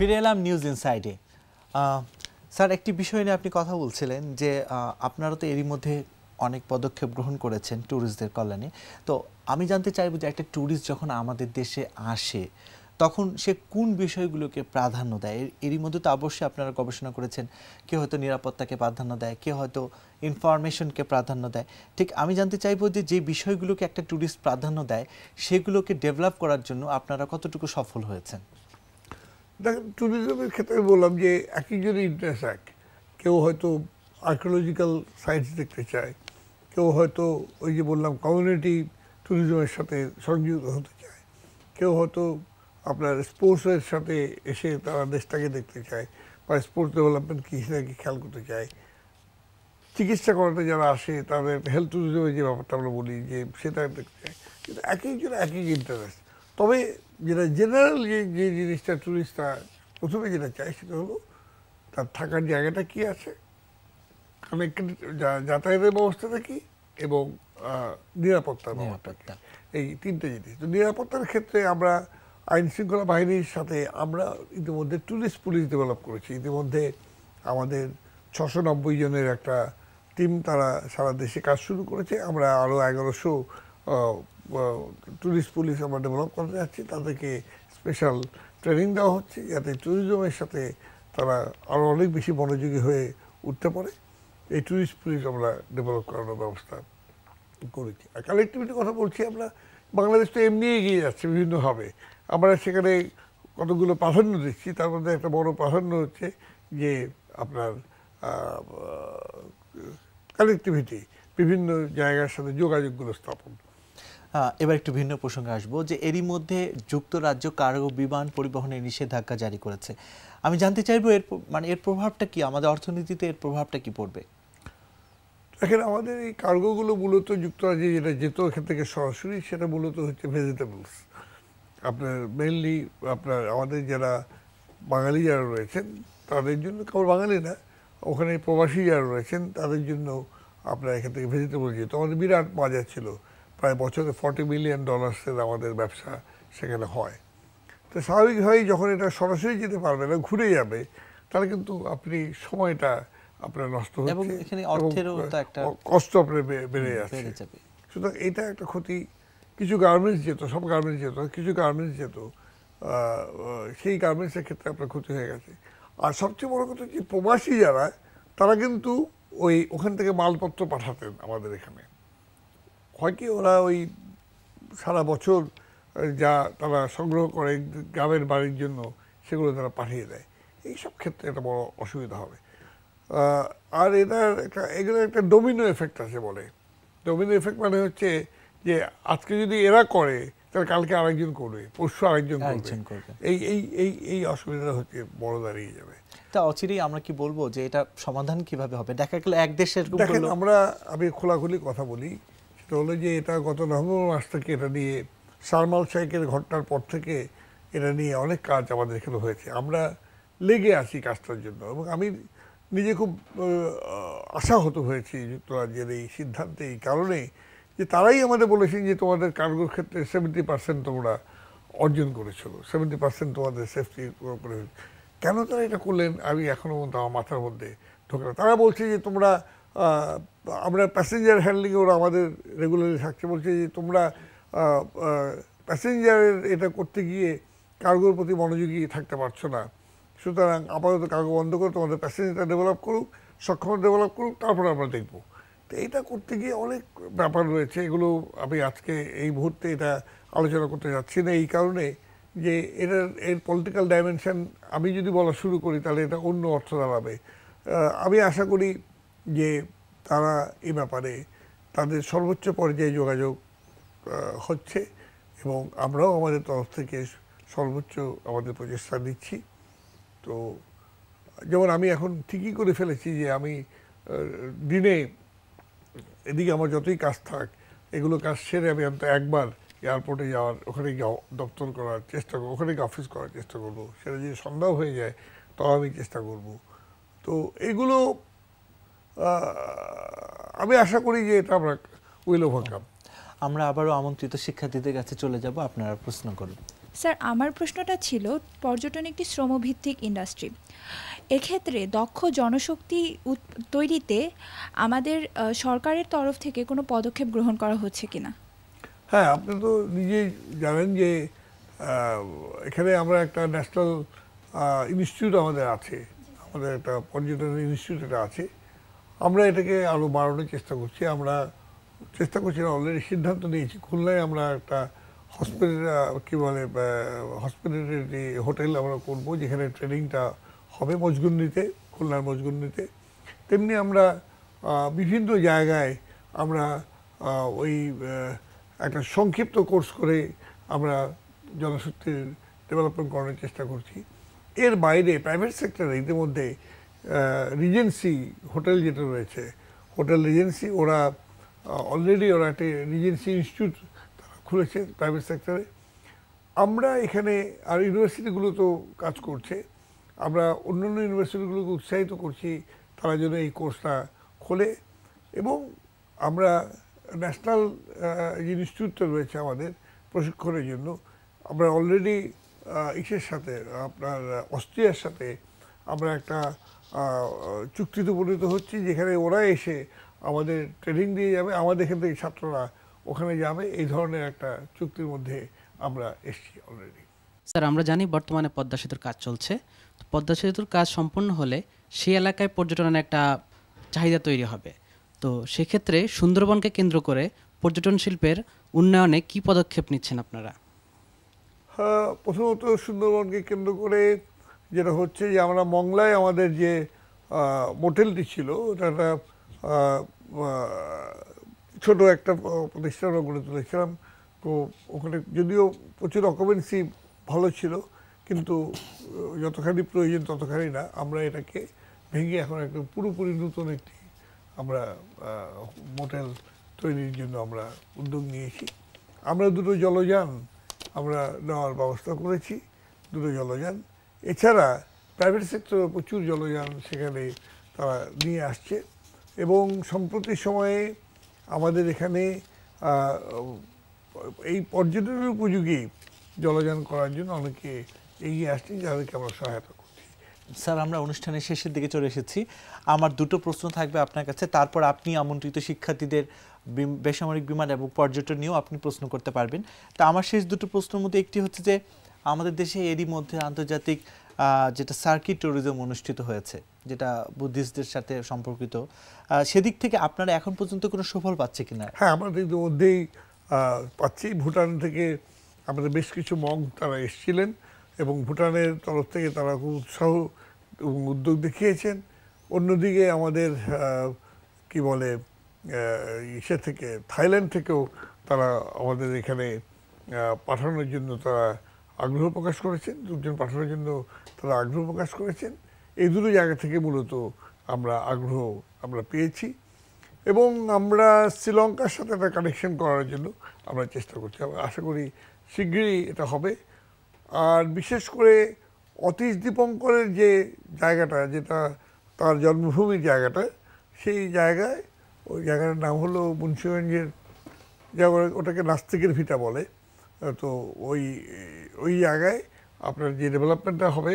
ফিরে এলাম নিউজ ইনসাইডে। স্যার, একটি বিষয় নিয়ে আপনি কথা বলছিলেন যে আপনারা তো এরই মধ্যে অনেক পদক্ষেপ গ্রহণ করেছেন ট্যুরিস্টদের কল্যাণে। তো আমি জানতে চাইবো যে একটা ট্যুরিস্ট যখন আমাদের দেশে আসে তখন সে কোন বিষয়গুলোকে প্রাধান্য দেয়? এরই মধ্যে তো অবশ্যই আপনারা গবেষণা করেছেন, কেউ হয়তো নিরাপত্তাকে প্রাধান্য দেয়, কেউ হয়তো ইনফরমেশনকে প্রাধান্য দেয়। ঠিক আমি জানতে চাইবো যে যে বিষয়গুলোকে একটা ট্যুরিস্ট প্রাধান্য দেয় সেগুলোকে ডেভেলপ করার জন্য আপনারা কতটুকু সফল হয়েছেন? দেখেন, ট্যুরিজমের ক্ষেত্রে বললাম যে একজনের ইন্টারেস্ট এক, কেউ হয়তো আর্কিওলজিক্যাল সাইটস দেখতে চায়, কেউ হয়তো ওই যে বললাম কমিউনিটি ট্যুরিজমের সাথে সংযুক্ত হতে চায়, কেউ হয়তো আপনার স্পোর্টসের সাথে এসে তারা দেশটাকে দেখতে চায় বা স্পোর্টস ডেভেলপমেন্ট কি সেটাকে খেয়াল করতে চায়। চিকিৎসা করাতে যারা আসে তাদের হেলথ ট্যুরিজমের যে ব্যাপারটা আমরা বলি যে সেটা দেখতে চায়, কিন্তু একজন এক ইন্টারেস্ট। তবে যেটা জেনারেল যে জিনিসটা ট্যুরিস্টরা প্রথমে যেটা চায় সেটা হলো তার থাকার জায়গাটা কি আছে, যাতায়াতের ব্যবস্থাটা কি এবং নিরাপত্তার ব্যাপারটা, এই তিনটে জিনিস। তো নিরাপত্তার ক্ষেত্রে আমরা আইন শৃঙ্খলা বাহিনীর সাথে আমরা ইতিমধ্যে ট্যুরিস্ট পুলিশ ডেভেলপ করেছি। ইতিমধ্যে আমাদের 690 জনের একটা টিম তারা সারা দেশে কাজ শুরু করেছে। আমরা আরও 1100 ট্যুরিস্ট পুলিশ আমরা ডেভেলপ করতে যাচ্ছি, তাদেরকে স্পেশাল ট্রেনিং দেওয়া হচ্ছে যাতে ট্যুরিজমের সাথে তারা আরও অনেক বেশি মনোযোগী হয়ে উঠতে পারে। এই ট্যুরিস্ট পুলিশ আমরা ডেভেলপ করানোর ব্যবস্থা করেছি। আর কানেক্টিভিটির কথা বলছি, আমরা বাংলাদেশ তো এমনি এগিয়ে যাচ্ছে বিভিন্নভাবে, আমরা সেখানে কতগুলো প্রাধান্য দিচ্ছি। তার মধ্যে একটা বড় প্রাধান্য হচ্ছে যে আপনার কানেক্টিভিটি, বিভিন্ন জায়গার সাথে যোগাযোগগুলো স্থাপন। এবার একটু ভিন্ন প্রসঙ্গে আসবো যে এরই মধ্যে যুক্তরাজ্য কার্গো বিমান পরিবহনের নিষেধাজ্ঞা জারি করেছে। আমি জানতে চাইবো এর প্রভাবটা কি, আমাদের অর্থনীতিতে এর প্রভাবটা কি পড়বে? দেখেন, আমাদের এই কার্গোগুলো মূলত যুক্তরাজ্যে যেটা যেত এখান থেকে সরাসরি, সেটা মূলত হচ্ছে ভেজিটেবলস। আপনার মেইনলি আপনার আমাদের যারা বাঙালি যারা রয়েছেন তাদের জন্য, কেবল বাঙালি না, ওখানে প্রবাসী যারা রয়েছেন তাদের জন্য আপনার এখান থেকে ভেজিটেবল যেত। আমাদের বিরাট বাজার ছিল, প্রায় বছরে $40 মিলিয়ন আমাদের ব্যবসা সেখানে হয়। তো স্বাভাবিকভাবেই যখন এটা সরাসরি যেতে পারবে না, ঘুরে যাবে, তাহলে কিন্তু আপনি সময়টা আপনার নষ্ট হচ্ছে, এখানে অর্থেরও একটা কষ্ট আপনার বেড়ে যাচ্ছে। সুতরাং এটা একটা ক্ষতি। কিছু গার্মেন্টস যেত, সব গার্মেন্টস যেত, কিছু গার্মেন্টস যেত, সেই গার্মেন্টসের ক্ষেত্রে আপনার ক্ষতি হয়ে গেছে। আর সবচেয়ে বড় কথা যে প্রবাসী যারা, তারা কিন্তু ওখান থেকে মালপত্র পাঠাতেন আমাদের এখানে। হয় কি, ওরা ওই সারা বছর যা তারা সংগ্রহ করে গ্রামের বাড়ির জন্য, সেগুলো তারা পাঠিয়ে দেয়। এইসব ক্ষেত্রে একটা বড় অসুবিধা হবে। আর এগুলোর একটা ডোমিনো এফেক্ট আছে বলে। ডোমিনো এফেক্ট মানে হচ্ছে যে আজকে যদি এরা করে, তাহলে কালকে আরেকজন করবে, পরশু আরেকজন করবে। এই অসুবিধা হচ্ছে বড় দাঁড়িয়ে যাবে। তা অচিরেই আমরা কি বলবো যে এটা সমাধান কিভাবে হবে? দেখা গেল এক দেশের, দেখেন, আমি খোলাখুলি কথা বলি, সেটা হলো যে এটা গত নভেম্বর মাস থেকে এটা নিয়ে সারমাল শাইকের ঘটনার পর থেকে এটা নিয়ে অনেক কাজ আমাদের এখানে হয়েছে। আমরা লেগে আছি কাজটার জন্য, এবং আমি নিজে খুব আশাহত হয়েছি যুক্তরাজ্যের এই সিদ্ধান্তে, এই কারণে যে তারাই আমাদের বলেছেন যে তোমাদের কার্গোর ক্ষেত্রে 70% তোমরা অর্জন করেছিল, 70% তোমাদের সেফটি করে। কেন তারা এটা করলেন আমি এখনো পর্যন্ত আমার মাথার মধ্যে ঢোকে না। তারা বলছে যে তোমরা, আমরা প্যাসেঞ্জার হ্যান্ডলিংয়ে ওরা আমাদের রেগুলারলি থাকছে, বলছে যে তোমরা প্যাসেঞ্জারের এটা করতে গিয়ে কার্গোর প্রতি মনোযোগী থাকতে পারছো না, সুতরাং আপাতত কার্গো বন্ধ করে তোমাদের প্যাসেঞ্জারটা ডেভেলপ করুক, সক্ষমতা ডেভেলপ করুক, তারপরে আমরা দেখবো। তো এটা করতে গিয়ে অনেক ব্যাপার রয়েছে, এগুলো আমি আজকে এই মুহূর্তে এটা আলোচনা করতে যাচ্ছি না, এই কারণে যে এর পলিটিক্যাল ডাইমেনশন আমি যদি বলা শুরু করি তাহলে এটা অন্য অর্থ দাঁড়াবে। আমি আশা করি যে তারা এই ব্যাপারে তাদের সর্বোচ্চ পর্যায়ে যোগাযোগ হচ্ছে, এবং আমরাও আমাদের তরফ থেকে সর্বোচ্চ আমাদের প্রচেষ্টা দিচ্ছি। তো যেমন আমি এখন ঠিকই করে ফেলেছি যে আমি দিনে এদিকে আমার যতই কাজ থাক, এগুলো কাজ সেরে আমি অন্তত একবার এয়ারপোর্টে যাওয়ার, ওখানে গিয়ে দপ্তর করার চেষ্টা করবো, ওখানে গিয়ে অফিস করার চেষ্টা করবো। সেটা যদি সন্ধ্যাও হয়ে যায় তাও আমি চেষ্টা করব। তো এগুলো আমি আশা করি যে এটা আমরা উইল ওভারকাম। আমরা আবারও আমন্ত্রিত শিক্ষার্থীদের কাছে চলে যাব, আপনারা প্রশ্ন করুন। স্যার, আমার প্রশ্নটা ছিল, পর্যটন একটি শ্রমভিত্তিক ইন্ডাস্ট্রি, এক্ষেত্রে দক্ষ জনশক্তি তৈরিতে আমাদের সরকারের তরফ থেকে কোনো পদক্ষেপ গ্রহণ করা হচ্ছে কিনা? হ্যাঁ, আপনি তো নিজেই জানেন যে এখানে আমরা একটা ন্যাশনাল ইনস্টিটিউট আমাদের আছে, আমাদের একটা পর্যটন ইনস্টিটিউট এটা আছে। আমরা এটাকে আরও বাড়ানোর চেষ্টা করছি। আমরা চেষ্টা করছি, অলরেডি সিদ্ধান্ত নিয়েছি, খুলনায় আমরা একটা হসপিটালিটি হোটেল আমরা করবো, যেখানে ট্রেনিংটা হবে মজগুন্নিতে, খুলনার মজগুন্নিতে। তেমনি আমরা বিভিন্ন জায়গায় আমরা ওই একটা সংক্ষিপ্ত কোর্স করে আমরা জনশক্তির ডেভেলপমেন্ট করানোর চেষ্টা করছি। এর বাইরে প্রাইভেট সেক্টরে ইতিমধ্যে রিজেন্সি হোটেল যেটা রয়েছে, হোটেল রিজেন্সি, ওরা অলরেডি একটা রিজেন্সি ইনস্টিটিউট খুলেছে প্রাইভেট সেক্টরে। আমরা এখানে, আর ইউনিভার্সিটিগুলো তো কাজ করছে, আমরা অন্যান্য ইউনিভার্সিটিগুলোকে উৎসাহিত করছি তারা যেন এই কোর্সটা খোলে। এবং আমরা ন্যাশনাল যে ইনস্টিটিউটটা রয়েছে আমাদের প্রশিক্ষণের জন্য, আমরা অলরেডি ইসের সাথে, আপনার অস্ট্রিয়ার সাথে আমরা একটা চুক্তিতে উপনীত হচ্ছি, যেখানে ওরা এসে আমাদের ট্রেনিং দিয়ে যাবে, আমাদের এখান থেকে ছাত্ররা ওখানে যাবে, এই ধরনের একটা চুক্তির মধ্যে আমরা এসেছি অলরেডি। স্যার আমরা জানি বর্তমানে পদ্মা সেতুর কাজ চলছে, তো পদ্মা সেতুর কাজ সম্পূর্ণ হলে সেই এলাকায় পর্যটনের একটা চাহিদা তৈরি হবে। তো সেক্ষেত্রে সুন্দরবনকে কেন্দ্র করে পর্যটন শিল্পের উন্নয়নে কি পদক্ষেপ নিচ্ছেন আপনারা? হ্যাঁ, প্রথমত সুন্দরবনকে কেন্দ্র করে যেটা হচ্ছে যে আমরা মংলায় আমাদের যে মোটেলটি ছিল, ওটা একটা ছোট একটা প্রতিষ্ঠান গড়ে তুলেছিলাম। তো ওখানে যদিও প্রচুর অকুপেন্সি ভালো ছিল, কিন্তু যতখানি প্রয়োজন ততখানি না। আমরা এটাকে ভেঙে এখন একটা পুরোপুরি নতুন একটি আমরা মোটেল তৈরির জন্য আমরা উদ্যোগ নিয়েছি। আমরা দুটো জলযান আমরা নেওয়ার ব্যবস্থা করেছি, দুটো জলযান। এছাড়া প্রাইভেট সেক্টরে প্রচুর জলযান সেখানে তারা নিয়ে আসছে, এবং সম্প্রতি সময়ে আমাদের এখানে এই পর্যটনের উপযোগী জলযান করার জন্য অনেকে এগিয়ে আসছে, যাদেরকে আমরা সহায়তা করছি। স্যার আমরা অনুষ্ঠানের শেষের দিকে চলে এসেছি। আমার দুটো প্রশ্ন থাকবে আপনার কাছে, তারপর আপনি আমন্ত্রিত শিক্ষার্থীদের বেসামরিক বিমান এবং পর্যটন নিয়েও আপনি প্রশ্ন করতে পারবেন। তা আমার শেষ দুটো প্রশ্নের মধ্যে একটি হচ্ছে যে আমাদের দেশে এরই মধ্যে আন্তর্জাতিক যেটা সার্কিট ট্যুরিজম অনুষ্ঠিত হয়েছে, যেটা বুদ্ধিস্টদের সাথে সম্পর্কিত, সেদিক থেকে আপনারা এখন পর্যন্ত কোনো সুফল পাচ্ছে কিনা? হ্যাঁ, আমরা ইতিমধ্যেই পাচ্ছি। ভুটান থেকে আমাদের বেশ কিছু মঙ্ক তারা এসেছিলেন, এবং ভুটানের তরফ থেকে তারা খুব উৎসাহ এবং উদ্যোগ দেখিয়েছেন। অন্যদিকে আমাদের কি বলে ইসে থেকে থাইল্যান্ড থেকেও তারা আমাদের এখানে পাঠানোর জন্য তারা আগ্রহ প্রকাশ করেছেন, লোকজন পাঠানোর জন্য তারা আগ্রহ প্রকাশ করেছেন। এই দুটো জায়গা থেকে মূলত আমরা আগ্রহ আমরা পেয়েছি, এবং আমরা শ্রীলঙ্কার সাথে একটা কানেকশন করার জন্য আমরা চেষ্টা করছি। আমরা আশা করি শীঘ্রই এটা হবে। আর বিশেষ করে অতীশ দীপঙ্করের যে জায়গাটা, যেটা তার জন্মভূমির জায়গাটা, সেই জায়গায়, ওই জায়গাটার নাম হলো মুন্সিগঞ্জের জায়গা, ওটাকে নাস্তিকের ভিটা বলে। তো ওই জায়গায় আপনার যে ডেভেলপমেন্টটা হবে,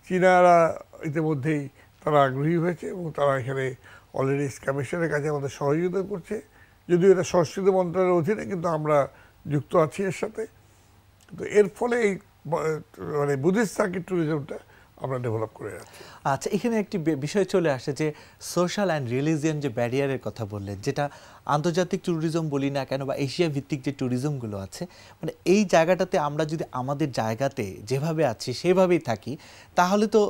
চীনারা ইতিমধ্যেই তারা আগ্রহী হয়েছে, এবং তারা এখানে অলরেডি কমিশনের কাছে আমাদের সহযোগিতা করছে। যদিও এটা সংস্কৃতি মন্ত্রণালয়ের অধীনে, কিন্তু আমরা যুক্ত আছি এর সাথে। তো এর ফলে এই মানে বুদ্ধিস্ট সার্কিট ট্যুরিজমটা আমরা ডেভেলপ করে যাচ্ছি। আচ্ছা, এখানে একটি বিষয় চলে আসে যে সোশ্যাল অ্যান্ড রিলিজিয়ান যে ব্যারিয়ারের কথা বললেন, যেটা আন্তর্জাতিক ট্যুরিজম বলি না কেন বা এশিয়া ভিত্তিক যে ট্যুরিজমগুলো আছে, মানে এই জায়গাটাতে আমরা যদি আমাদের জায়গাতে যেভাবে আছি সেভাবেই থাকি, তাহলে তো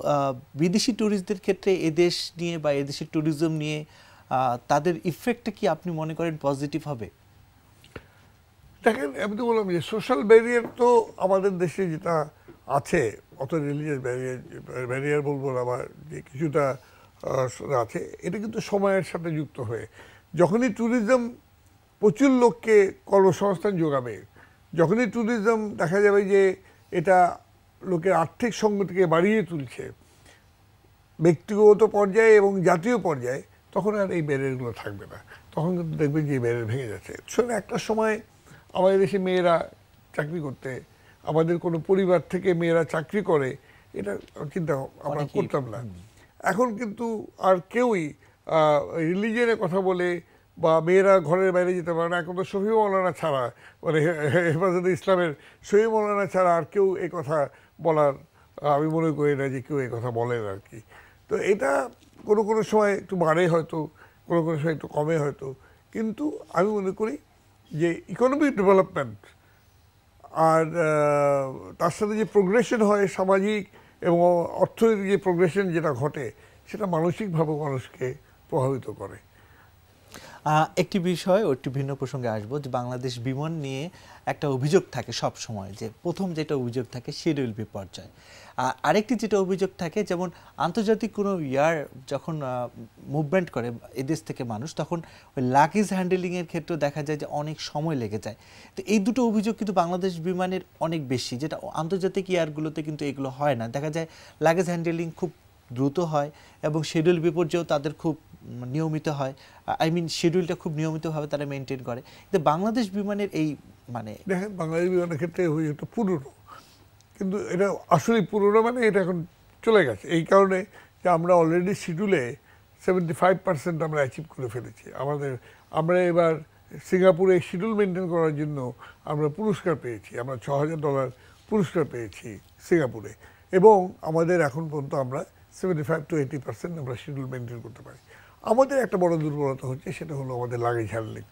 বিদেশি ট্যুরিস্টদের ক্ষেত্রে এদেশ নিয়ে বা এদেশের ট্যুরিজম নিয়ে তাদের ইফেক্টটা কি আপনি মনে করেন পজিটিভ হবে? দেখেন, আমি তো বললাম যে সোশ্যাল ব্যারিয়ার তো আমাদের দেশে যেটা আছে, অত রিলিজিয়াস ব্যারিয়ার বলবো না, বা যে কিছুটা আছে, এটা কিন্তু সময়ের সাথে যুক্ত হয়ে, যখনই ট্যুরিজম প্রচুর লোককে কর্মসংস্থান যোগাবে, যখনই ট্যুরিজম দেখা যাবে যে এটা লোকের আর্থিক সংগতিকে বাড়িয়ে তুলছে ব্যক্তিগত পর্যায়ে এবং জাতীয় পর্যায়ে, তখন আর এই ব্যারিয়ারগুলো থাকবে না। তখন কিন্তু দেখবেন যে এই ব্যারিয়ার ভেঙে যাচ্ছে। শুনে একটা সময় আমাদের দেশে মেয়েরা চাকরি করতে, আমাদের কোনো পরিবার থেকে মেয়েরা চাকরি করে, এটা চিন্তা আমরা করতাম না। এখন কিন্তু আর কেউই রিলিজিয়নের কথা বলে বা মেয়েরা ঘরের বাইরে যেতে পারে না। এখন তো শফি মৌলানা ছাড়া, মানে হেফাজতে ইসলামের শফি মৌলানা ছাড়া আর কেউ এই কথা বলার, আমি মনে করি না যে কেউ এই কথা বলেন আর কি। তো এটা কোনো কোনো সময় একটু বাড়ে হয়তো, কোনো কোনো সময় একটু কমে হয়তো, কিন্তু আমি মনে করি যে ইকোনমিক ডেভেলপমেন্ট আর তার সাথে যে প্রোগ্রেশন হয় সামাজিক এবং অর্থনৈতিক যে প্রোগ্রেশন যেটা ঘটে, সেটা মানসিকভাবে মানুষকে প্রভাবিত করে। একটি বিষয় ও একটি ভিন্ন প্রসঙ্গে আসবো, যে বাংলাদেশ বিমান নিয়ে একটা অভিযোগ থাকে সব সময়, যে প্রথম যেটা অভিযোগ থাকে শিডিউল বিপর্যয়। আরেকটি যেটা অভিযোগ থাকে, যেমন আন্তর্জাতিক কোনো ইয়ার যখন মুভমেন্ট করে এদেশ থেকে মানুষ, তখন ওই লাগেজ হ্যান্ডেলিংয়ের ক্ষেত্রেও দেখা যায় যে অনেক সময় লেগে যায়। তো এই দুটো অভিযোগ কিন্তু বাংলাদেশ বিমানের অনেক বেশি, যেটা আন্তর্জাতিক ইয়ারগুলোতে কিন্তু এগুলো হয় না। দেখা যায় লাগেজ হ্যান্ডেলিং খুব দ্রুত হয় এবং শিডিউল বিপর্যয় তাদের খুব নিয়মিত হয়, শিডিউলটা খুব নিয়মিতভাবে তারা মেনটেন করে। কিন্তু বাংলাদেশ বিমানের এই মানে, দেখেন, বাংলাদেশ বিমানের ক্ষেত্রে একটু পুরনো, কিন্তু এটা আসলে পুরনো মানে এটা এখন চলে গেছে এই কারণে যে আমরা অলরেডি শিডিউলে 75% আমরা অ্যাচিভ করে ফেলেছি। আমরা এবার সিঙ্গাপুরে শিডিউল মেনটেন করার জন্য আমরা পুরস্কার পেয়েছি, আমরা $6,000 পুরস্কার পেয়েছি সিঙ্গাপুরে, এবং আমাদের এখন পর্যন্ত আমরা 75 to 80% আমরা শিডিউল মেনটেন করতে পারি। আমাদের একটা বড় দুর্বলতা হচ্ছে, সেটা হলো আমাদের লাগেজ হ্যান্ডলিং।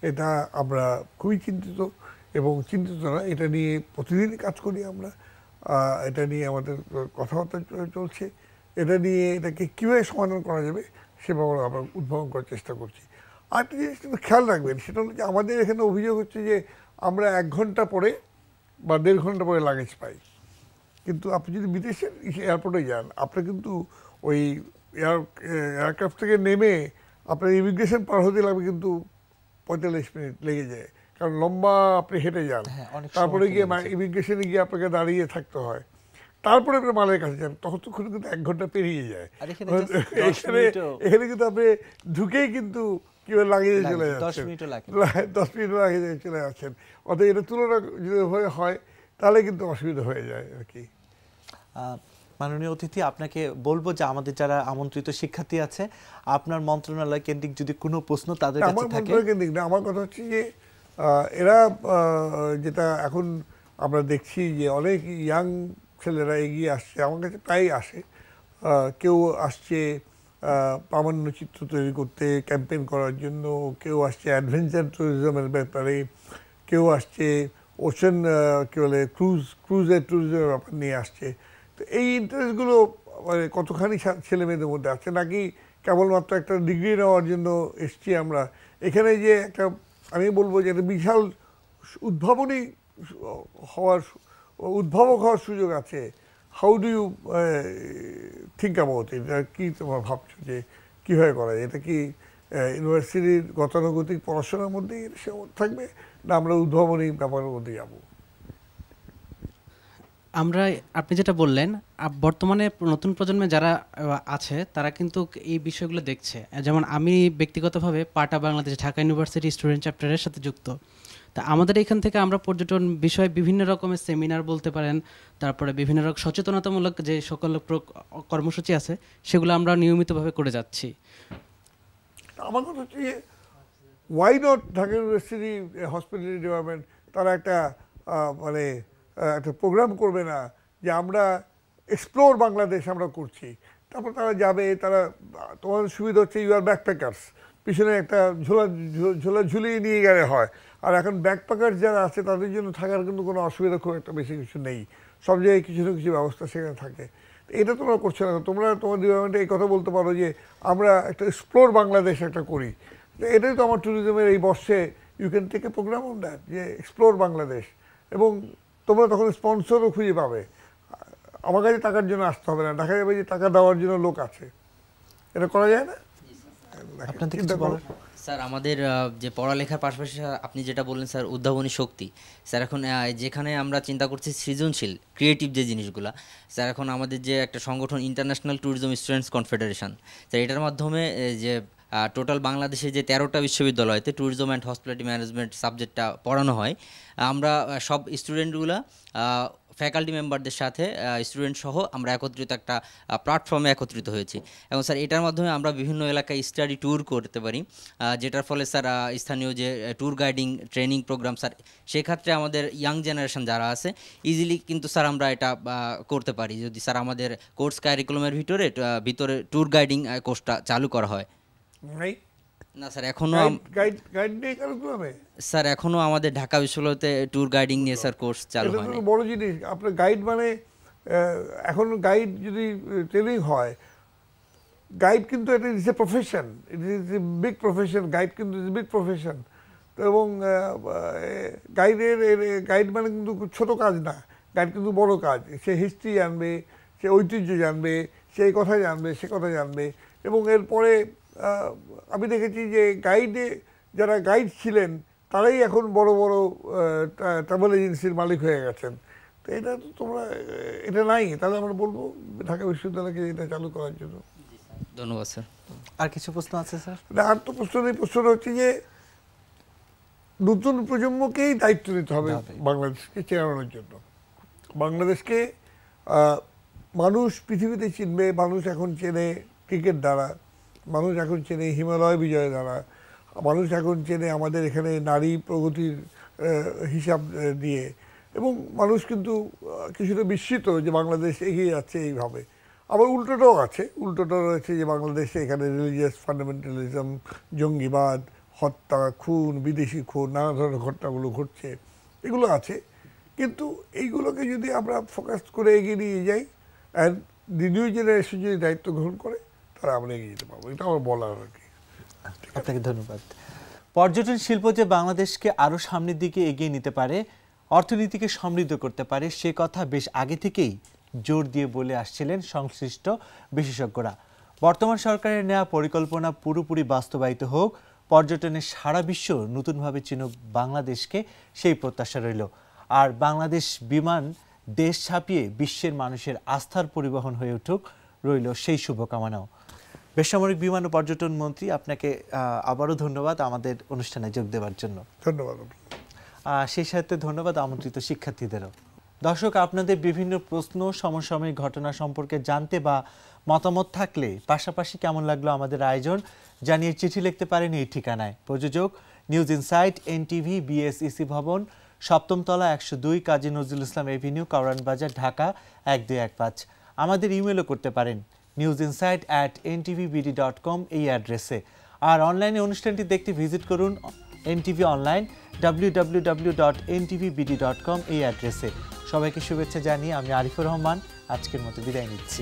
এটা আমরা খুবই চিন্তিত, এবং চিন্তিত না, এটা নিয়ে প্রতিদিন কাজ করি আমরা, এটা নিয়ে আমাদের কথাবার্তা চলছে, এটা নিয়ে এটাকে কীভাবে সমাধান করা যাবে সেভাবে আমরা উদ্ভাবন করার চেষ্টা করছি। আরেকটা জিনিস কিন্তু খেয়াল রাখবেন, সেটা হলো যে আমাদের এখানে অভিযোগ হচ্ছে যে আমরা 1 ঘন্টা পরে বা 1.5 ঘন্টা পরে লাগেজ পাই, কিন্তু আপনি যদি বিদেশের এয়ারপোর্টে যান, আপনি কিন্তু ওই এয়ারক্রাফট থেকে নেমে আপনার ইমিগ্রেশন পার হতে লাগবে কিন্তু 45 মিনিট লেগে যায়, কারণ লম্বা আপনি হেঁটে যান, তারপরে গিয়ে ইমিগ্রেশনে গিয়ে আপনাকে দাঁড়িয়ে থাকতে হয়, তারপরে আপনি মালের কাছে যান, তখন কিন্তু 1 ঘন্টা পেরিয়ে যায়। এখানে কিন্তু আপনি ঢুকেই কিন্তু কিভাবে লাগিয়ে চলে যাচ্ছেন, 10 মিনিট লাগিয়ে চলে যাচ্ছেন। অতএব এটা তুলনা যদি হয় তাহলে কিন্তু অসুবিধা হয়ে যায় আর কি। মাননীয় অতিথি, আপনাকে বলবো যে আমাদের যারা আমন্ত্রিত শিক্ষার্থী আছে, আপনার মন্ত্রণালয় কেন্দ্রিক যদি কোনো প্রশ্ন তাদের কাছে থাকে। আমার কথা হচ্ছে যে এরা যেটা এখন আমরা দেখছি যে অনেক ইয়াং ছেলেরা এগিয়ে আসছে, আমার কাছে প্রায়ই আসে, কেউ আসছে প্রামাণ্য চিত্র তৈরি করতে, ক্যাম্পেইন করার জন্য, কেউ আসছে অ্যাডভেঞ্চার ট্যুরিজমের ব্যাপারে, কেউ আসছে ওশেন কী বলে ক্রুজের ট্যুরিজমের ব্যাপার নিয়ে আসছে। তো এই ইন্টারেস্টগুলো মানে কতখানি ছেলে মেয়েদের মধ্যে আছে, নাকি কেবলমাত্র একটা ডিগ্রি নেওয়ার জন্য এসছি আমরা এখানে? যে একটা আমি বলবো যে একটা বিশাল উদ্ভাবক হওয়ার সুযোগ আছে। How do you think about it? কী তোমার ভাবছো যে কীভাবে করা যায়? এটা কি ইউনিভার্সিটির গতানুগতিক পড়াশোনার মধ্যেই থাকবে, না আমরা উদ্ভাবনী ব্যাপারের মধ্যে যাবো? আমরা, আপনি যেটা বললেন, বর্তমানে নতুন প্রজন্মে যারা আছে তারা কিন্তু এই বিষয়গুলো দেখছে। যেমন আমি ব্যক্তিগতভাবে পাটা বাংলাদেশ ঢাকা ইউনিভার্সিটি স্টুডেন্ট চ্যাপ্টারের সাথে যুক্ত। তা আমাদের এখান থেকে আমরা পর্যটন বিষয়ে বিভিন্ন রকমের সেমিনার বলতে পারেন, তারপরে বিভিন্ন রকম সচেতনতামূলক যে সকল কর্মসূচি আছে সেগুলো আমরা নিয়মিতভাবে করে যাচ্ছি। আমার কথা হচ্ছে যে why not Dhaka university hospitality department তারা একটা মানে একটা প্রোগ্রাম করবে না যে আমরা এক্সপ্লোর বাংলাদেশ আমরা করছি, তারপর তারা যাবে, তারা তোমাদের সুবিধা হচ্ছে ইউ আর ব্যাকপ্যাকার্স, পিছনে একটা ঝোলা ঝুলিয়ে নিয়ে গেলে হয়। আর এখন ব্যাকপ্যাকার্স যারা আছে তাদের জন্য থাকার কিন্তু কোনো অসুবিধা খুব একটা বেশি কিছু নেই, সব জায়গায় কিছু না কিছু ব্যবস্থা সেখানে থাকে। এটা তোমরা করছো না, তোমরা তোমার ডিপার্টমেন্টে এই কথা বলতে পারো যে আমরা একটা এক্সপ্লোর বাংলাদেশ একটা করি। এটাই তো আমার ট্যুরিজমের এই বর্ষে you can take a programme on that, যে এক্সপ্লোর বাংলাদেশ, এবং তোমরা তখন স্পন্সরও খুঁজে পাবে। আমার কাছে টাকার জন্য আসতে হবে না, দেখা যাবে যে টাকা দেওয়ার জন্য লোক আছে। এটা করা যায় না? স্যার আমাদের যে পড়ালেখার পাশাপাশি আপনি যেটা বললেন স্যার, উদ্ভাবনী শক্তি স্যার, এখন যেখানে আমরা চিন্তা করছি সৃজনশীল ক্রিয়েটিভ যে জিনিসগুলো স্যার, এখন আমাদের যে একটা সংগঠন international tourism students confederation sir, এটার মাধ্যমে যে টোটাল বাংলাদেশে যে 13টা বিশ্ববিদ্যালয়তে ট্যুরিজম অ্যান্ড হসপিটালিটি ম্যানেজমেন্ট সাবজেক্টটা পড়ানো হয়, আমরা সব স্টুডেন্টগুলো ফ্যাকাল্টি মেম্বারদের সাথে স্টুডেন্ট সহ আমরা একত্রিত একটা প্ল্যাটফর্মে একত্রিত হয়েছি। এবং স্যার এটার মাধ্যমে আমরা বিভিন্ন এলাকায় স্টাডি ট্যুর করতে পারি, যেটার ফলে স্যার স্থানীয় যে tour guiding training programme sir, সেক্ষেত্রে আমাদের ইয়াং জেনারেশন যারা আছে ইজিলি কিন্তু স্যার আমরা এটা করতে পারি যদি স্যার আমাদের কোর্স কারিকুলামের ভিতরে ট্যুর গাইডিং কোর্সটা চালু করা হয়। না স্যার, এখনো স্যার এখনো আমাদের ঢাকা বিশ্ববিদ্যালয়তে ট্যুর গাইডিং নিয়ে স্যার কোর্স চালু হয়নি। বড় জিনিস আপনার গাইড, মানে এখন গাইড যদি ট্রেনিং হয়, গাইড কিন্তু এটা is a profession, it is a big profession, guide কিন্তু ইজ এ বিগ প্রফেশন। তো এবং গাইড মানে কিন্তু ছোট কাজ না, গাইড কিন্তু বড় কাজ। সে হিস্ট্রি জানবে, সে ঐতিহ্য জানবে, সে এই কথা জানবে, সে কথা জানবে। এবং এরপরে আমি দেখেছি যে যারা গাইড ছিলেন তারাই এখন বড় বড় ট্রাভেল এজেন্সির মালিক হয়ে গেছেন। তো এটা তো তোমরা এটা নাই, তাহলে আমরা বলবো ঢাকা বিশ্ববিদ্যালয়কে এটা চালু করার জন্য। ধন্যবাদ স্যার। আর কিছু প্রশ্ন আছে স্যার? আর তো প্রশ্ন নেই। প্রশ্নটা হচ্ছে যে নতুন প্রজন্মকেই দায়িত্ব নিতে হবে বাংলাদেশকে চেনানোর জন্য। বাংলাদেশকে মানুষ পৃথিবীতে চিনবে, মানুষ এখন চেনে ক্রিকেট দ্বারা, মানুষ এখন চেনে হিমালয় বিজয় দ্বারা, মানুষ এখন চেনে আমাদের এখানে নারী প্রগতির হিসাব দিয়ে, এবং মানুষ কিন্তু কিছুটা বিস্মিত যে বাংলাদেশ এগিয়ে যাচ্ছে এইভাবে। আবার উল্টোটাও আছে, উল্টোটাও রয়েছে যে বাংলাদেশে এখানে রিলিজিয়াস ফান্ডামেন্টালিজম, জঙ্গিবাদ, হত্যা, খুন, বিদেশি খুন, নানা ধরনের ঘটনাগুলো ঘটছে, এগুলো আছে। কিন্তু এইগুলোকে যদি আমরা ফোকাস করে এগিয়ে নিয়ে যাই অ্যান্ড দি নিউ জেনারেশন যদি দায়িত্ব গ্রহণ করে, তারা আমরা এগিয়ে যেতে পারবো, এটা আমার বলার আর কি। আপনাকে ধন্যবাদ। পর্যটন শিল্প যে বাংলাদেশকে আরও সামনের দিকে এগিয়ে নিতে পারে, অর্থনীতিকে সমৃদ্ধ করতে পারে, সে কথা বেশ আগে থেকেই জোর দিয়ে বলে আসছিলেন সংশ্লিষ্ট বিশেষজ্ঞরা। বর্তমান সরকারের নেওয়া পরিকল্পনা পুরোপুরি বাস্তবায়িত হোক, পর্যটনের সারা বিশ্ব নতুনভাবে চিনুক বাংলাদেশকে, সেই প্রত্যাশা রইল। আর বাংলাদেশ বিমান দেশ ছাপিয়ে বিশ্বের মানুষের আস্থার পরিবহন হয়ে উঠুক, রইল সেই শুভকামনাও। বেসামরিক বিমান ও পর্যটন মন্ত্রী, আপনাকে আবারও ধন্যবাদ আমাদের অনুষ্ঠানে যোগ দেওয়ার জন্য। ধন্যবাদ। সেই সাথে ধন্যবাদ আমন্ত্রিত শিক্ষার্থীদেরও। দর্শক, আপনাদের বিভিন্ন প্রশ্ন, সমসাময়িক ঘটনা সম্পর্কে জানতে বা মতামত থাকলে, পাশাপাশি কেমন লাগলো আমাদের আয়োজন জানিয়ে চিঠি লিখতে পারেন এই ঠিকানায়। প্রযোজক নিউজ ইনসাইট, এনটিভি, বিএসইসি ভবন, 7ম তলা, 102, কাজী নজরুল ইসলাম এভিনিউ, কাউরান বাজার, ঢাকা 1215। আমাদের ইমেলও করতে পারেন newsinsight@ntvbd.com এই অ্যাড্রেসে। আর অনলাইনে অনুষ্ঠানটি দেখতে ভিজিট করুন NTV অনলাইন www.ntvbd.com এই অ্যাড্রেসে। সবাইকে শুভেচ্ছা জানিয়ে আমি আরিফুর রহমান আজকের মতো বিদায় নিচ্ছি।